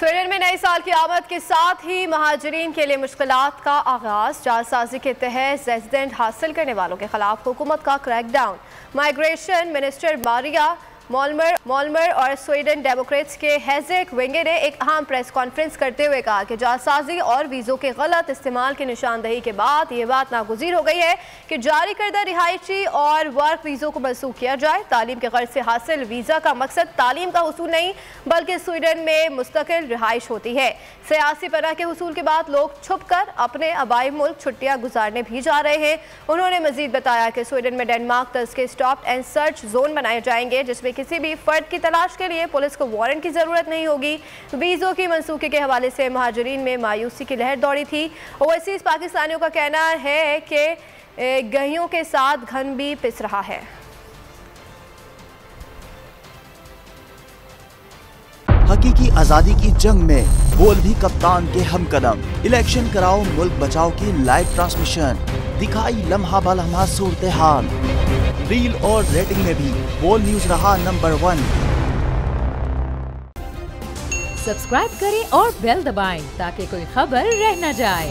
Sweden में नए साल की आमद के साथ ही महाजरीन के लिए मुश्किलात का आगाज। जालसाजी के तहत रेजिडेंट हासिल करने वालों के खिलाफ हुकूमत का क्रैकडाउन। माइग्रेशन मिनिस्टर मारिया मॉलमर और स्वीडन डेमोक्रेट्स के हेजेक वेंगे ने एक अहम प्रेस कॉन्फ्रेंस करते हुए कहा कि जालसाजी और वीज़ों के गलत इस्तेमाल की निशानदही के बाद ये बात नागुज़ीर हो गई है कि जारी करदा रिहायशी और वर्क वीज़ों को मनसूख किया जाए। तालीम के गर्ज से हासिल वीज़ा का मकसद तालीम का हुसूल नहीं बल्कि स्वीडन में मुस्तकिल रिहाइश होती है। सियासी पनाह के हुसूल के बाद लोग छुप कर अपने आबाई मुल्क छुट्टियाँ गुजारने भी जा रहे हैं। उन्होंने मजीद बताया कि स्वीडन में डेनमार्क तर्ज के स्टॉप एंड सर्च जोन बनाए जाएंगे जिसमें किसी भी फर्द की तलाश के लिए पुलिस को वारंट की जरूरत नहीं होगी। वीज़ों की मनसूखी के हवाले से महाजरीन में मायूसी की लहर दौड़ी थी। ओवरसीज पाकिस्तानियों का कहना है कि गहियों के साथ घन भी पिस रहा है। हकीकी आजादी की जंग में बोल भी कप्तान के हम कदम। इलेक्शन कराओ मुल्क बचाओ की लाइव ट्रांसमिशन दिखाई लम्हा ब लम्हा सूरत हाल। रील और रेटिंग में भी बोल न्यूज रहा नंबर 1। सब्सक्राइब करें और बेल दबाएं ताकि कोई खबर रह न जाए।